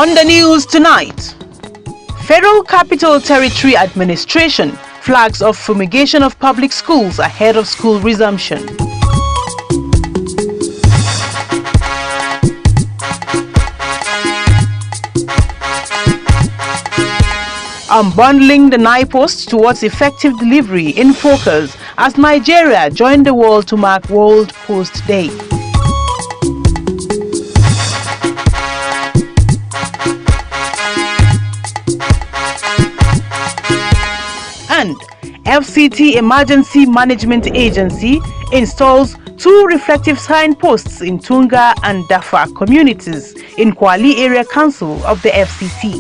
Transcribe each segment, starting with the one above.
On the news tonight, Federal Capital Territory Administration flags off fumigation of public schools ahead of school resumption. Unbundling the NIPOST towards effective delivery in focus as Nigeria joined the world to mark World Post Day. And FCT Emergency Management Agency installs 2 reflective signposts in Tunga and Dafa communities in Kwali Area Council of the FCT.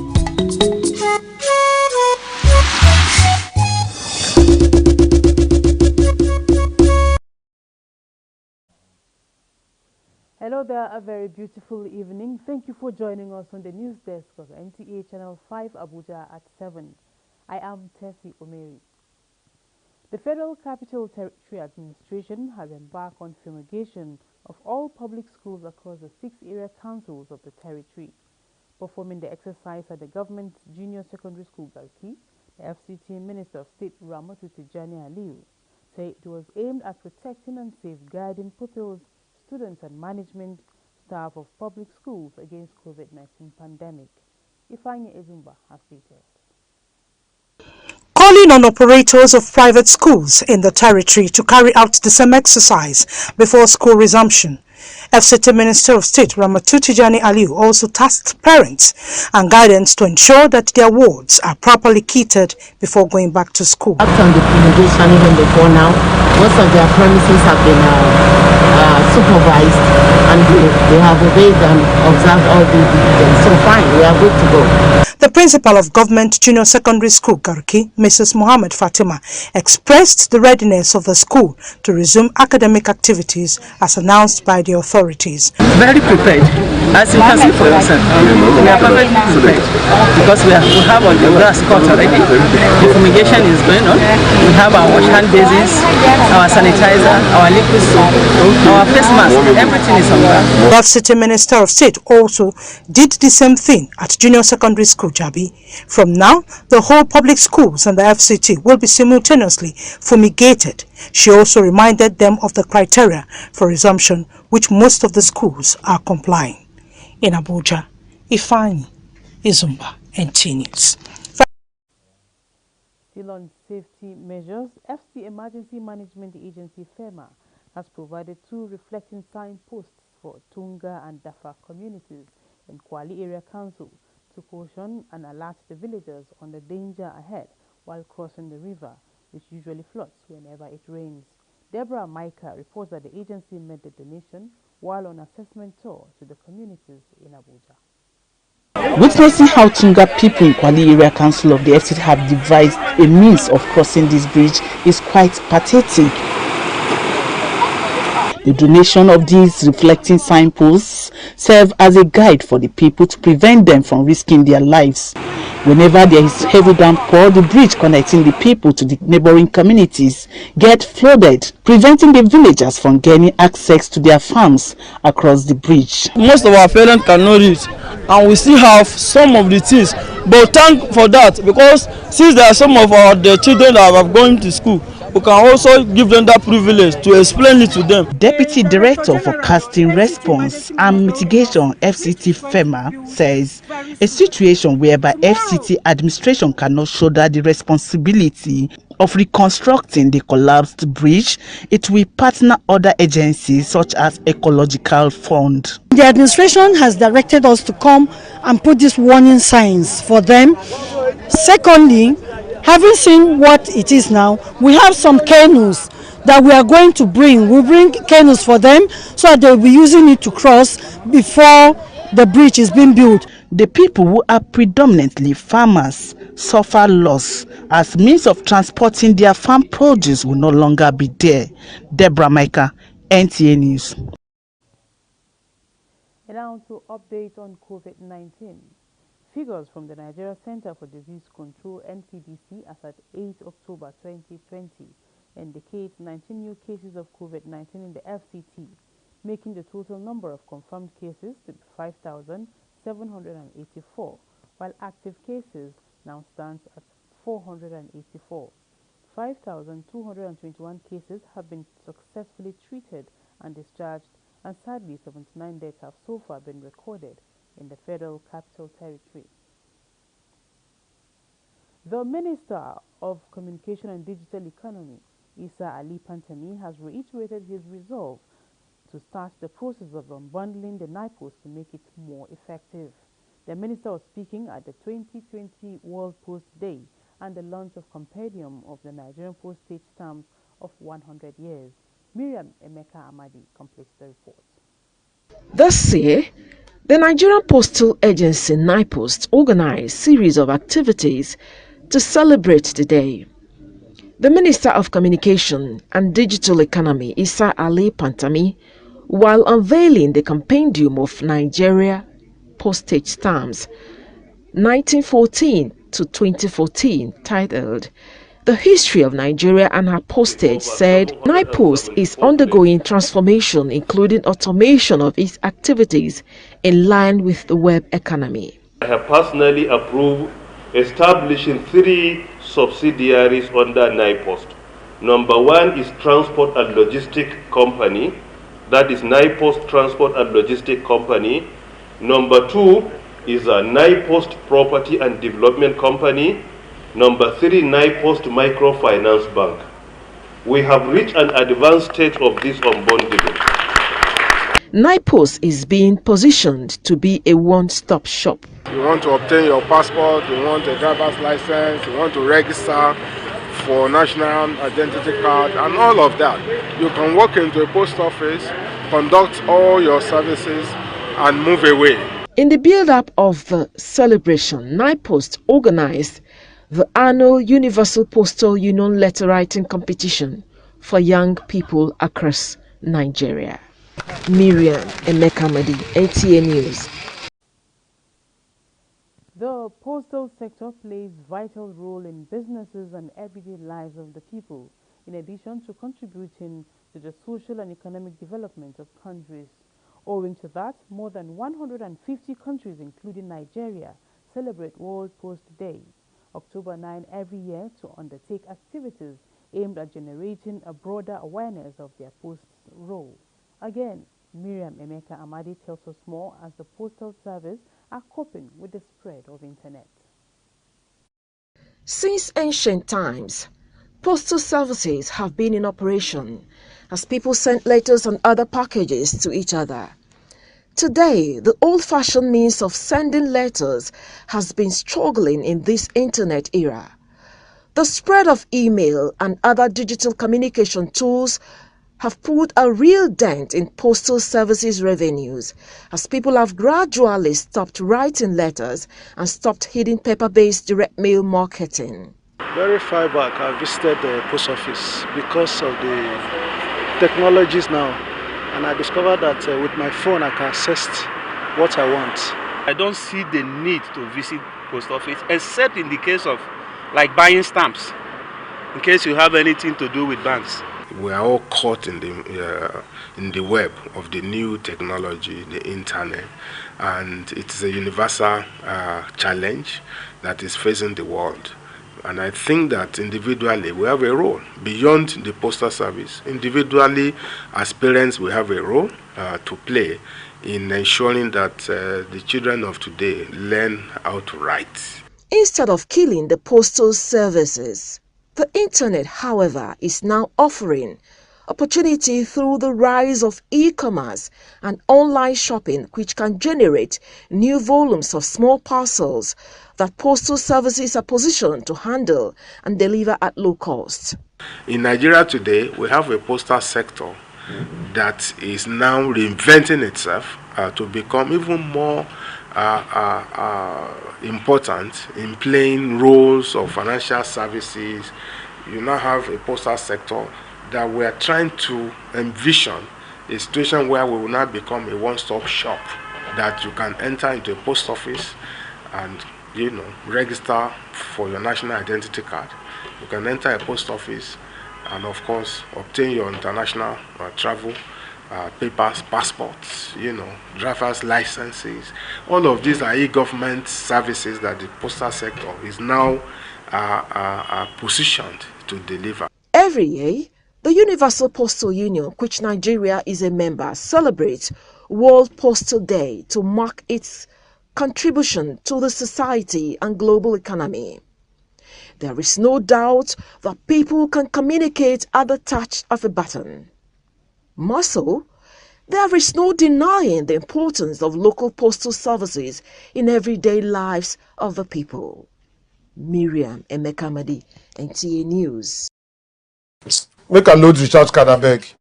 Hello there, a very beautiful evening. Thank you for joining us on the news desk of NTA Channel 5 Abuja at 7. I am Tessie Omeri. The Federal Capital Territory Administration has embarked on fumigation of all public schools across the 6 area councils of the territory. Performing the exercise at the Government Junior Secondary School Garki, the FCT Minister of State Ramatu Tijani Aliyu said it was aimed at protecting and safeguarding pupils, students and management staff of public schools against COVID-19 pandemic. Ifeanyi Ezumba has details. Calling on operators of private schools in the territory to carry out the same exercise before school resumption, FCT Minister of State Ramatu Tijani Aliyu also tasked parents and guidance to ensure that their wards are properly kitted before going back to school. After the fumigation, even before now, most of their premises have been supervised, and they have obeyed and observed all the diligence. So fine, we are good to go. The principal of Government Junior Secondary School Garki, Mrs. Mohammed Fatima, expressed the readiness of the school to resume academic activities as announced by the authorities. Very prepared, as you can see for yourself. We are perfectly prepared because we have all the grass cut already. The fumigation is going on. We have our wash hand bases, our sanitizer, our liquid soap, our face mask. Everything is on ground. The City Minister of State also did the same thing at Junior Secondary School Jabi. From now, the whole public schools and the FCT will be simultaneously fumigated. She also reminded them of the criteria for resumption, which most of the schools are complying. In Abuja, Ifeanyi Ezumba, NT News. Still on safety measures, FC Emergency Management Agency FEMA has provided 2 reflecting signposts for Tunga and Dafa communities in Kwali Area Council to caution and alert the villagers on the danger ahead while crossing the river, which usually floods whenever it rains. Deborah Micah reports that the agency made the donation while on assessment tour to the communities in Abuja. Witnessing how Tunga people in Kwali Area Council of the FCT have devised a means of crossing this bridge is quite pathetic. The donation of these reflecting signposts serve as a guide for the people to prevent them from risking their lives. Whenever there is heavy downpour, the bridge connecting the people to the neighboring communities get flooded, preventing the villagers from gaining access to their farms across the bridge. Most of our parents cannot read, and we still have some of the things, but thank for that, because since there are some of the children that have gone to school, we can also give them that privilege to explain it to them. Deputy Director for Casting Response and Mitigation FCT FEMA says a situation whereby FCT administration cannot shoulder the responsibility of reconstructing the collapsed bridge, it will partner other agencies such as Ecological Fund. The administration has directed us to come and put these warning signs for them. Secondly, having seen what it is now, we have some canoes that we are going to bring. We'll bring canoes for them so that they'll be using it to cross before the bridge is being built. The people who are predominantly farmers suffer loss as means of transporting their farm produce will no longer be there. Deborah Micah, NTA News. And now to update on COVID-19. Figures from the Nigeria Center for Disease Control (NCDC) as at 8 October 2020 indicate 19 new cases of COVID-19 in the FCT, making the total number of confirmed cases to be 5,000. 784, while active cases now stands at 484. 5,221 cases have been successfully treated and discharged, and sadly 79 deaths have so far been recorded in the Federal Capital Territory. The Minister of Communication and Digital Economy, Isa Ali Pantami, has reiterated his resolve to start the process of unbundling the NIPOS to make it more effective. The minister was speaking at the 2020 World Post Day and the launch of Compendium of the Nigerian Postage Stamps of 100 years. Miriam Emeka Amadi completes the report. This year, the Nigerian Postal Agency NIPOST organized a series of activities to celebrate the day. The Minister of Communication and Digital Economy, Isa Ali Pantami, while unveiling the Compendium of Nigeria Postage Stamps 1914 to 2014, titled The History of Nigeria and Her Postage, said NIPOS is undergoing transformation, including automation of its activities in line with the web economy. I have personally approved establishing 3 subsidiaries under NIPOST. Number 1 is Transport and Logistic Company, that is NIPOST Transport and Logistic Company. Number 2 is a NIPOST Property and Development Company. Number 3, NIPOST Microfinance Bank. We have reached an advanced stage of this unbundling. NIPOS is being positioned to be a one-stop shop. You want to obtain your passport, you want a driver's license, you want to register for national identity card and all of that. You can walk into a post office, conduct all your services and move away. In the build-up of the celebration, NIPOST organized the annual Universal Postal Union Letter Writing Competition for young people across Nigeria. Miriam Emeka Amadi, NTA News. The postal sector plays a vital role in businesses and everyday lives of the people, in addition to contributing to the social and economic development of countries. Owing to that, more than 150 countries, including Nigeria, celebrate World Post Day, October 9 every year, to undertake activities aimed at generating a broader awareness of their post's role. Again, Miriam Emeka Amadi tells us more as the Postal Service are coping with the spread of internet. Since ancient times, postal services have been in operation as people sent letters and other packages to each other. Today, the old-fashioned means of sending letters has been struggling in this internet era. The spread of email and other digital communication tools have put a real dent in postal services revenues, as people have gradually stopped writing letters and stopped hitting paper-based direct mail marketing. Very far back, I visited the post office because of the technologies now, and I discovered that with my phone I can access what I want. I don't see the need to visit post office, except in the case of like buying stamps, in case you have anything to do with banks. We are all caught in the web of the new technology, the internet, and it's a universal challenge that is facing the world. And I think that individually we have a role beyond the postal service. Individually, as parents, we have a role to play in ensuring that the children of today learn how to write. Instead of killing the postal services, the internet, however, is now offering opportunity through the rise of e-commerce and online shopping, which can generate new volumes of small parcels that postal services are positioned to handle and deliver at low cost. In Nigeria today, we have a postal sector that is now reinventing itself to become even more important in playing roles of financial services. You now have a postal sector that we are trying to envision a situation where we will now become a one-stop shop, that you can enter into a post office and register for your national identity card. You can enter a post office and of course obtain your international travel papers, passports, driver's licenses. All of these are e-government services that the postal sector is now positioned to deliver. Every year, the Universal Postal Union, which Nigeria is a member, celebrates World Postal Day to mark its contribution to the society and global economy. There is no doubt that people can communicate at the touch of a button. More so, there is no denying the importance of local postal services in everyday lives of the people. Miriam Emekamadi, NTA News. Make a load recharge card, abeg.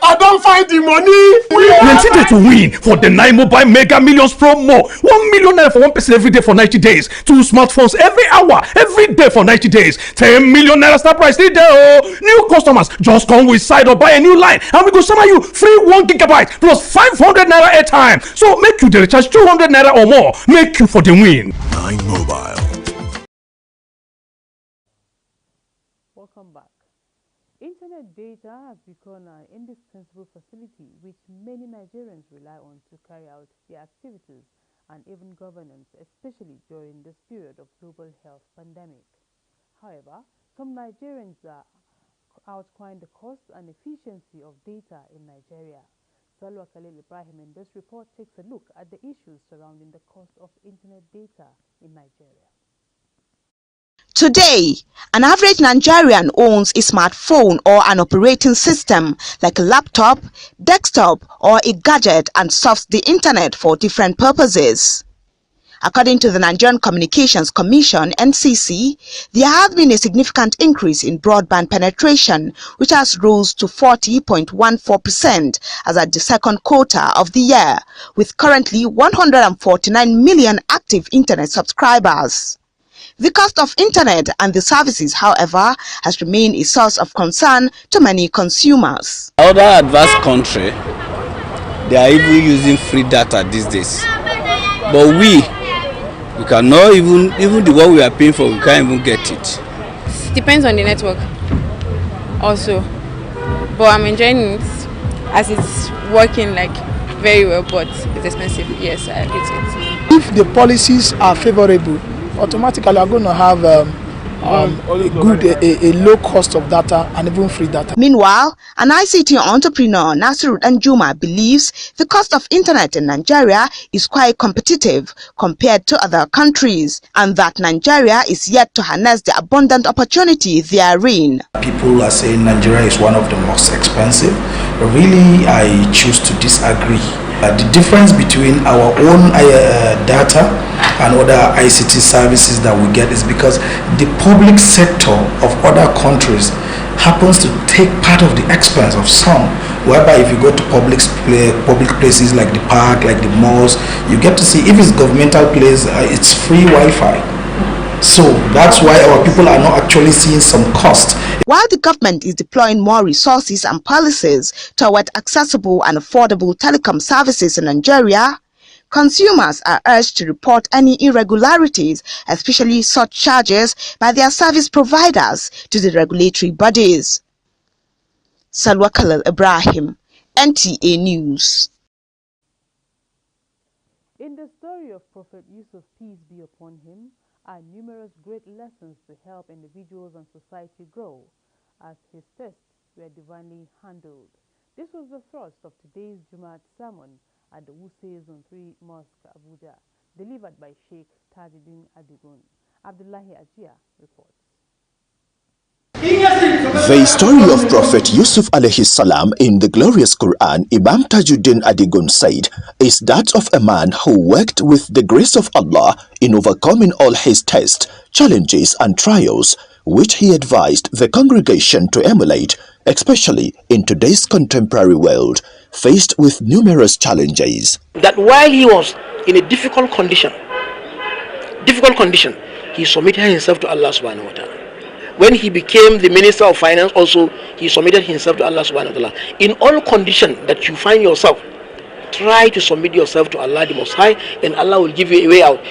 I don't find the money. Plenty day to win for the 9 Mobile Mega Millions promo. 1 million naira for one person every day for 90 days. 2 smartphones every hour, every day for 90 days. 10 million naira star price still there. New customers just come with side or buy a new line and we go send you free 1 gigabyte plus 500 naira airtime. So make you the recharge 200 naira or more. Make you for the win. 9 Mobile. Welcome back. Internet data has become an indispensable facility which many Nigerians rely on to carry out their activities and even governance, especially during this period of global health pandemic. However, some Nigerians are outcrying the cost and efficiency of data in Nigeria. Salwa Khalil Ibrahim in this report takes a look at the issues surrounding the cost of internet data in Nigeria. Today, an average Nigerian owns a smartphone or an operating system like a laptop, desktop, or a gadget and surfs the internet for different purposes. According to the Nigerian Communications Commission (NCC), there has been a significant increase in broadband penetration, which has rose to 40.14% as at the second quarter of the year, with currently 149 million active internet subscribers. The cost of internet and the services, however, has remained a source of concern to many consumers. Other advanced countries, they are even using free data these days. But we cannot even the one we are paying for, we can't even get it. Depends on the network also. But I'm enjoying it as it's working like very well, but it's expensive. Yes, I agree to it. If the policies are favorable, automatically are going to have a low cost of data and even free data. Meanwhile, an ICT entrepreneur, Nasiru Danjuma, believes the cost of internet in Nigeria is quite competitive compared to other countries and that Nigeria is yet to harness the abundant opportunity therein. People are saying Nigeria is one of the most expensive, but really I choose to disagree. The difference between our own data and other ICT services that we get is because the public sector of other countries happens to take part of the expense of some, whereby if you go to public places like the park, like the malls, you get to see, if it's governmental place, it's free Wi-Fi. So that's why our people are not actually seeing some cost. While the government is deploying more resources and policies toward accessible and affordable telecom services in Nigeria, consumers are urged to report any irregularities, especially such charges by their service providers, to the regulatory bodies. Salwa Khalil Ibrahim, NTA News. In the story of Prophet Yusuf, peace be upon him, are numerous great lessons to help individuals and society grow, as his tests were divinely handled. This was the thrust of today's Jumat sermon at the Wuse Zone 3 Mosque, Abuja, delivered by Sheikh Tajuddin Adigun. Abdullahi Ajia reports. The story of Prophet Yusuf alayhi salam in the glorious Quran, Imam Tajuddin Adigun said, is that of a man who worked with the grace of Allah in overcoming all his tests, challenges and trials, which he advised the congregation to emulate, especially in today's contemporary world, faced with numerous challenges. That while he was in a difficult condition, he submitted himself to Allah subhanahu wa ta'ala. When he became the Minister of Finance also, he submitted himself to Allah subhanahu wa ta'ala. In all conditions that you find yourself, try to submit yourself to Allah the Most High, and Allah will give you a way out.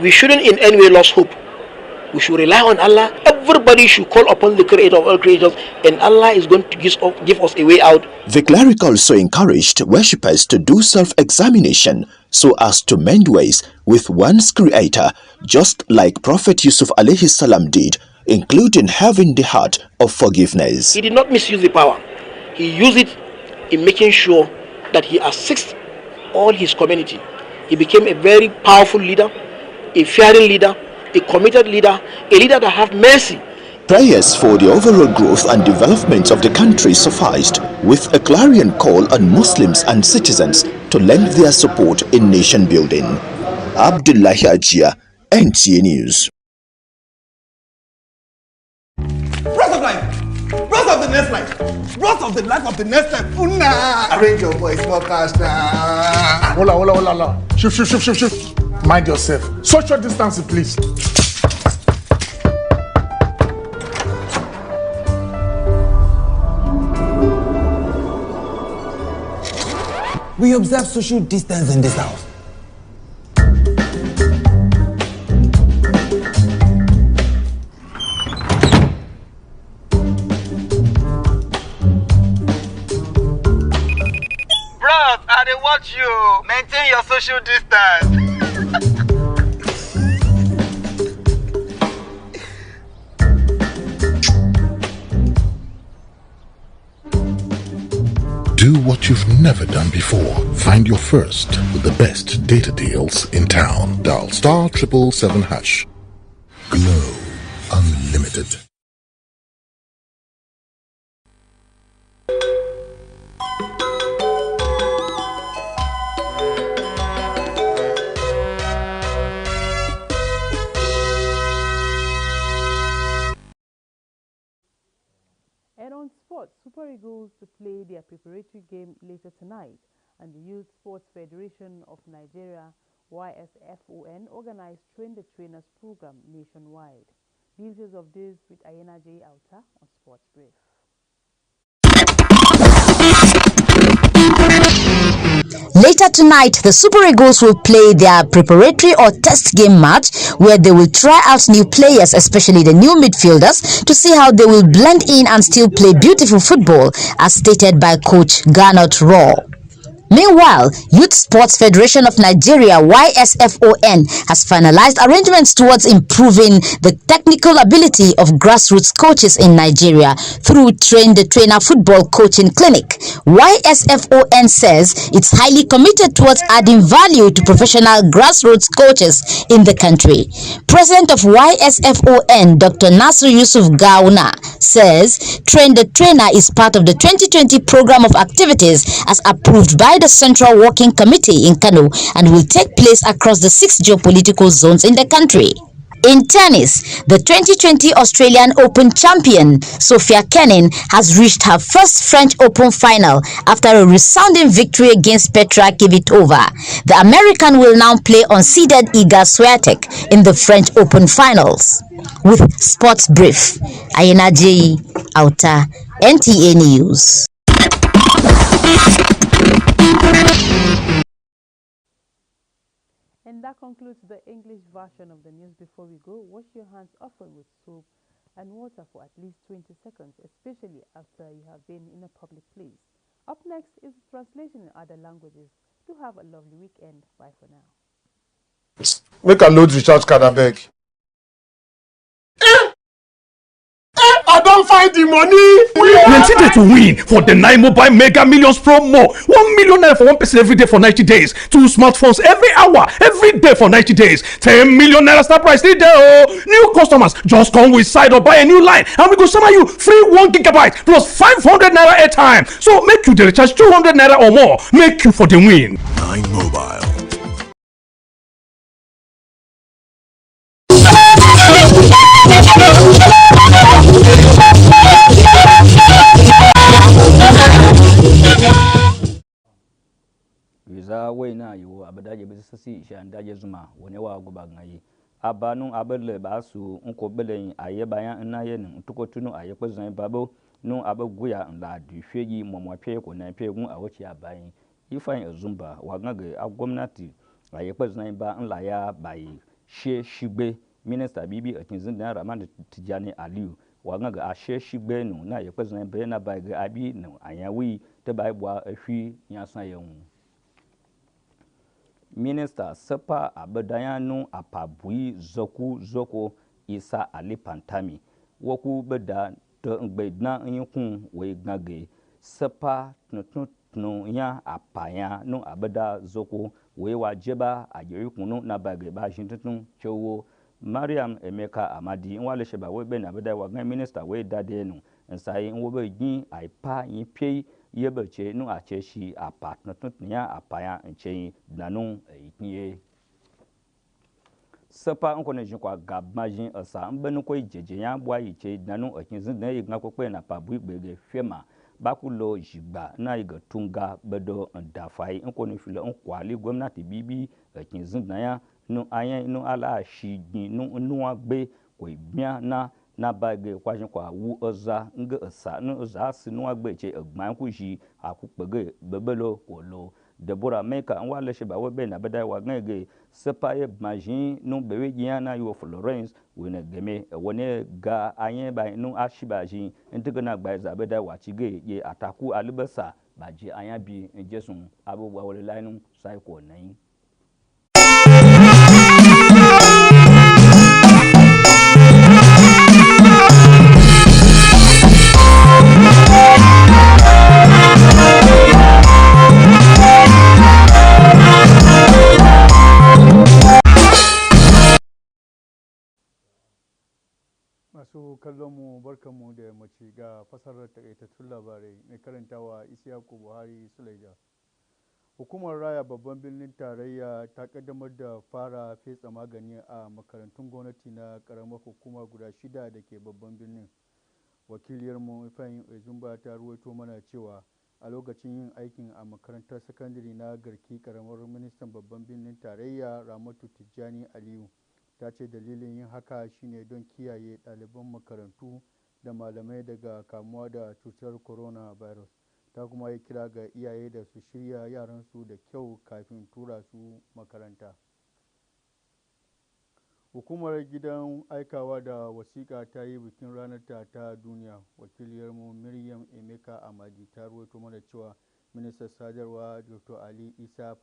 We shouldn't in any way lose hope. We should rely on Allah. Everybody should call upon the creator of all creatures, and Allah is going to give us a way out. The cleric also encouraged worshippers to do self-examination so as to mend ways with one's creator, just like Prophet Yusuf alayhi salam did, including having the heart of forgiveness. He did not misuse the power. He used it in making sure that he assists all his community. He became a very powerful leader, a fearing leader, a committed leader, a leader that have mercy. Prayers for the overall growth and development of the country sufficed, with a clarion call on Muslims and citizens to lend their support in nation building. Abdullahi Ajia, NTA News. Rest of life! Rest of the next life! Rest of the life of the next life! Una! Arrange your voice, more cash now! Hola. Shift. Mind yourself. Social distancing, please. We observe social distance in this house. Bros, I dey watch you. Maintain your social distance. Do what you've never done before. Find your first with the best data deals in town. Dial *777#. Glow Unlimited. And on sports, Super Eagles to play their preparatory game later tonight, and the Youth Sports Federation of Nigeria, YSFON, organized Train the Trainers program nationwide. Details of this with Ayena J. Alta on Sports Brief. Later tonight, the Super Eagles will play their preparatory or test game match where they will try out new players, especially the new midfielders, to see how they will blend in and still play beautiful football, as stated by coach Garnot Raw. Meanwhile, Youth Sports Federation of Nigeria, YSFON, has finalized arrangements towards improving the technical ability of grassroots coaches in Nigeria through Train the Trainer football coaching clinic. YSFON says it's highly committed towards adding value to professional grassroots coaches in the country. President of YSFON, Dr. Nasir Yusuf Gauna, says Train the Trainer is part of the 2020 program of activities as approved by the Central Working Committee in Kano and will take place across the 6 geopolitical zones in the country. In tennis, the 2020 Australian Open champion Sofia Kenin has reached her first French Open final after a resounding victory against Petra Kvitova. The American will now play unseeded Iga Swiatek in the French Open finals. With Sports Brief, Ayena J. Auta, NTA News. And that concludes the English version of the news. Before we go, wash your hands often with soap and water for at least 20 seconds, especially after you have been in a public place. Up next is translation in other languages. Do have a lovely weekend. Bye for now. Make a load recharge card, abeg. I don't find the money. Plenty day to win for the 9 Mobile Mega Millions promo. 1 million naira for one person every day for 90 days. 2 smartphones every hour, every day for 90 days. 10 million naira star prize still there. New customers just come with side or buy a new line, and we go send you free 1 gigabyte plus 500 naira airtime. So make you the recharge 200 naira or more. Make you for the win. 9 Mobile. Wiza wena yo abadaje besisi shandaje zuma wone wa gobagnai abanu abele basu unko belen ayebaya naye nin tukotunu ayekpezan babo nu abaguya nla dihweyi momwapye ko na pyegun awochi abayin ifan ezumba wagage agwamnati ayekpezan ba nla ya bayi she shigbe Minister Bibi Akinzin da Rahman Tijani Aliyu wa ga ashe shigbe no na ye kwezan be na ba ga abi no anyawi te ba bwa ahwi nyasan ye hu. Minister Sepa Abedayanu Apabui Zoko Isa Ali Pantami woku beda to ngbedna yinkun we gage Sepa tnu ya apaya no abeda Zoko we wajeba ajerikunu na bage ba jintun chowo Mariam Emeka Amadi nwale sheba we be na beda wa minister we dade no nsai nwo be gin aipa yin pie yebeche no acheshi apa tnunya apaya nchen danu itinye Sepa nkone jinkwa gabmajin asa mbenu ko jeje ya bwa yiche danu Akinzin da yigna kokpe na pabu igbege fema bakulo jigba na yiga tunga bedo ndafai nkone filo nkwali gwamnati bibi Akinzin da ya no ayen no ala shigi no nuwa gbe ko ibia na bage kwajin kwa wu oza nge asa no oza sinu agbe che egban ku ji akupege bebelo kolo Deborah Meka nwale sheba we be na beda wa ngege Sepa ye majin no bewe giana yo Florence wene game wone ga ayen ba no ashibaji ntigana gba za beda wa chige ye ataku alibasa baji ayan bi njesun abu wa wole lainu sai ko nan. Masu kallonmu barkanmu da yammaci ga fasarar takaitattun labarai mai karantawa Isiyaku Buhari Sulaija. Hukumar Raya Babban Birnin Tarayya ta kaddamar da fara fetsa magani a makarantun gwamnati na karamar hukuma guda 6 da ke babban birnin. Wakiliyarmu Ifeanyi Ezumba ta ruwaito mana cewa a lokacin yin aikin a makarantar sakandare na Garki karamar ministan babban birnin tarayya Ramatu Tijjani Aliyu ta ce dalilin yin haka shine don kiyaye ɗaliban makarantu da malamai daga kamuwa da cutar coronavirus. Ta kuma yi kira ga iyaye da su shirya yaransu da kyau kafin tura su makaranta. Hukumar gidan aikawa da wasiƙa ta yi bikin ranarta ta duniya. Wakiliyarmu Maryam Emeka Amadi ta ruwaito mana cewa ministan sadarwa Dr. Ali Isa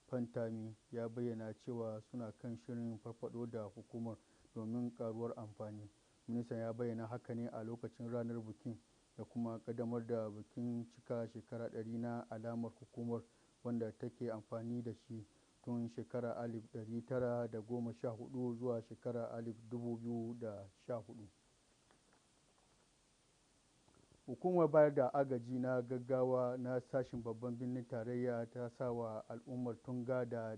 Fantami ya bayyana cewa suna kan shirin farfado da hukumar domin karuwar amfani. Ministan ya bayyana haka ne a lokacin ranar bikin da kuma kaddamar da bikin cika shekara 100 na alamar hukumar wanda take amfani da shi tun shekara 1914 zuwa shekara 2014. Hukumar bayar da agaji na gaggawa na sashen babban birnin tarayya ta sa wa al'ummar Tunga da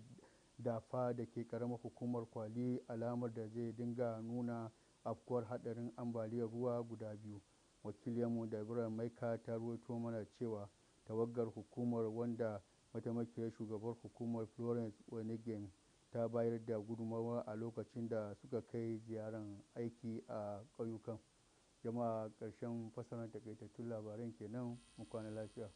Dafa da ke karamar hukumar Kwali alamar da zai dinga nuna afkuwar hadarin ambaliyar ruwa guda biyu. Wakiliyarmu Deborah Maika ta ruwaito mana cewa tawagar hukumar wanda mataimakiyar shugabar hukumar Florence Onegin ta bayar da gudunmawa a lokacin da suka kai ziyarar aiki a ƙauyukan. Jama'a ƙarshen fasarar takaitattun labaran kenan, mu kwana lafiya.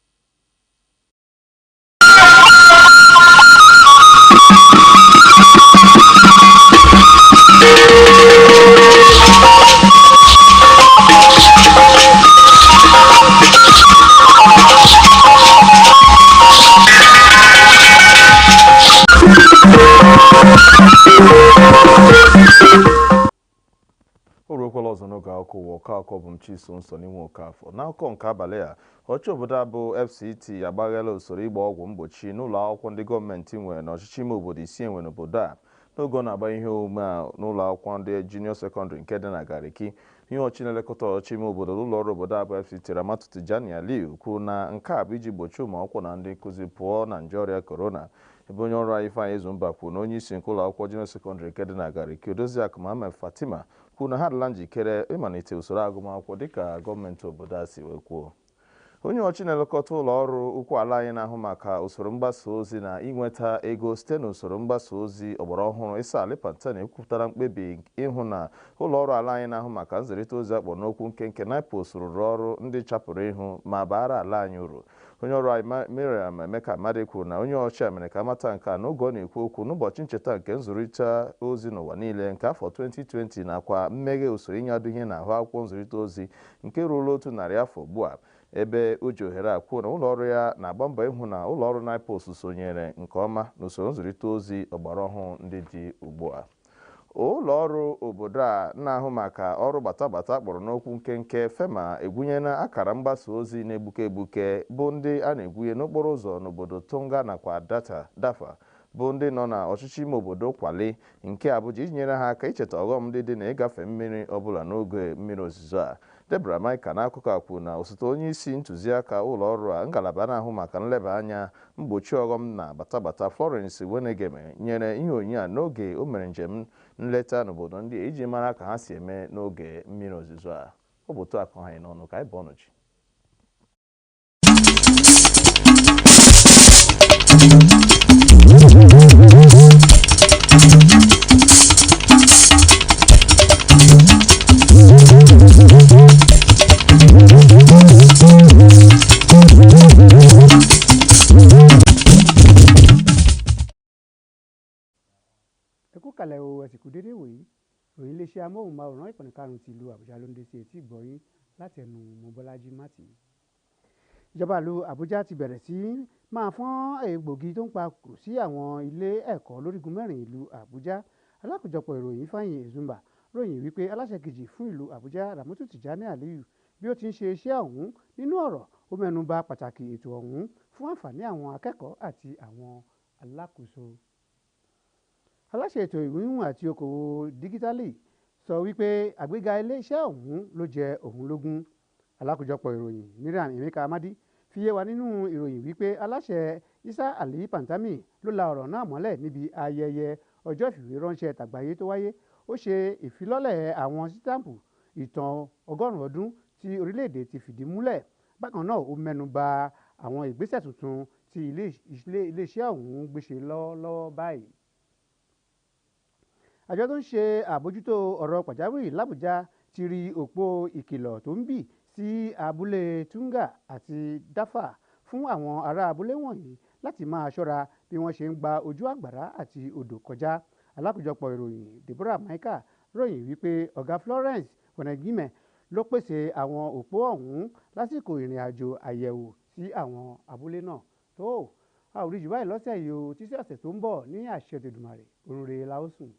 Oruokwala ọzọ n'oge akụkọ ụwa ọkọ bụ m Chiso Nsọ n'ime Okafọ. N'akụkọ nke abalị a, ọchịchị obodo bụ FCT agbaghela usoro ịgba ọgwụ mgbochi n'ụlọ akwụkwọ ndị gọọmenti nwere n'ọchịchị ime obodo isii enwe n'obodo a n'oge ọ na-agba ihe omume a n'ụlọ akwụkwọ ndị junior secondary nke dị na Gariki. Ihe ọchị na-elekọta ọchịchị ime obodo n'ụlọ ọrụ obodo a bụ FCT Ramatu Tijani Aliyu kwuru na nke a bụ iji gbochie ụmụ akwụkwọ na ndị nkụzi pụọ na nje ọrịa korona. Ebe onye ọrụ anyị Ifeanyi Ezumba kwuru na onye isi nke ụlọ akwụkwọ junior secondary nke dị na Gariki Odoziakụ Mohammed Fatima kwuru na ha adịla njikere ịmalite usoro agụmakwụkwọ dịka gọọmenti obodo a si wee kwuo. onye ọchị na-elekọta ụlọ ọrụ ukwu ala anyị na-ahụ maka usoro mgbasa ozi na inweta ego site n'usoro mgbasa ozi ọgbara ọhụrụ Isa Ali Pantani ekwupụtara mkpebi ịhụ na ụlọ ọrụ ala anyị na-ahụ maka nzirịta ozi akpọ n'okwu nkenke NIPOS rụrụ ọrụ ndị chapụrụ ihu ma baara ala anyị uru. Onye ọrụ anyị Miriam Emeka Amadi kwuru na onye ọchị mere ka amata nke a n'oge ọ na-ekwu okwu n'ụbọchị ncheta nke nzirịta ozi n'ụwa niile nke afọ 2020 nakwa mmeghe usoro ịnyado ihe n'ahụ akwụkwọ nzirịta ozi nke rụrụ otu narị afọ ugbu a, ebe o ji ohere a kwuo na ụlọ ọrụ ya na-agba mbọ ịhụ na ụlọ ọrụ NIPOS sonyere nke ọma n'usoro nzirịta ozi ọgbara ọhụrụ ndị dị ugbu a. Ụlọ ọrụ obodo a na-ahụ maka ọrụ gbatagbata kpọrọ n'okwu nkenke FEMA egwunyela akara mgbasa ozi na-egbuke egbuke bụ ndị a na-egwunye n'okporo ụzọ n'obodo Tonga nakwa Dafa bụ ndị nọ na ọchịchị ime obodo Kwali nke Abuja iji nyere ha aka icheta ọghọm ndị dị na ịgafe mmiri ọbụla n'oge mmiri ozuzo a. Deborah Maika n'akụkọ a kwuru na osote onye isi ntụziaka ụlọ ọrụ a ngalaba na-ahụ maka nleba anya mgbochi ọghọm na gbatagbata Florence Wenegeme nyere ihe onyinye a n'oge o mere njem nleta n'obodo ndị iji mara ka ha si eme n'oge mmiri ozuzo a. Ọ bụ otu akọ anyị n'ọnụ ka anyị bụ ọnụchi. Kalẹ̀ o ẹ̀sìnkú dédé wòyí ròyìn iléeṣẹ́ amóhùnmáwòrán ìkànnì karùn-ún ti ìlú Àbújá ló ń dé sí etí ìgbọ̀yìn láti ẹnu Mọ́bọ́lájí Mátì. Ìjọba ìlú Àbújá ti bẹ̀rẹ̀ sí máa fọ́n egbògi tó ń pa kòkòrò sí àwọn ilé ẹ̀kọ́ lórígun mẹ́rin ìlú Àbújá. Alákòjọpọ̀ ìròyìn Fáyìn Ezumba ròyìn wípé aláṣẹ kejì fún ìlú Àbújá Ramatu Tijani Aliyu bí ó ti ń ṣe iṣẹ́ ọ̀hún nínú ọ̀rọ̀ ó mẹ́nu bà pàtàkì ètò ọ̀hún fún àǹfààní àwọn akẹ́kọ̀ọ́ àti àwọn alákòóso. Aláṣẹ ètò ìwíhùn àti okòwò dígítálì sọ wípé àgbéga iléeṣẹ́ ọ̀hún ló jẹ òun lógún. Alákòjọpọ̀ ìròyìn Miriam Emeka Amadi fi yé wa nínú ìròyìn wípé aláṣẹ Isa Ali Pantami ló la ọ̀rọ̀ náà mọ́lẹ̀ níbi ayẹyẹ ọjọ́ ìfìwéránṣẹ́ tàgbáyé tó wáyé. Ó ṣe ìfilọ́lẹ̀ àwọn sítámùpù ìtàn 100 ọdún tí orílẹ̀-èdè ti fìdí múlẹ̀. Bákan náà ó mẹ́nu bà àwọn ìgbésẹ̀ tuntun tí iléeṣẹ́ ọ̀hún gbéṣe lọ́wọ́lọ́wọ́ báyìí. Àjọ tó ń ṣe àbójútó ọ̀rọ̀ pàjáwìrì l'Àbújá ti rí òpó ìkìlọ̀ tó ń bì sí abúlé Tunga àti Dafa fún àwọn ará abúlé wọ̀nyí láti máa ṣọ́ra bí wọ́n ṣe ń gba ojú àgbàrá àti odò kọjá. Alákòjọpọ̀ ìròyìn Deborah Maika ròyìn wípé ọ̀gá Florence Wenegime ló pèsè àwọn òpó ọ̀hún lásìkò ìrìn àjò àyẹ̀wò sí àwọn abúlé náà. Tó a ò rí jù báyìí lọ́sẹ̀ yìí o, títí ọ̀sẹ̀ tó ń bọ̀ ní àṣẹ Èdùmàrè orun rere la ó sùn.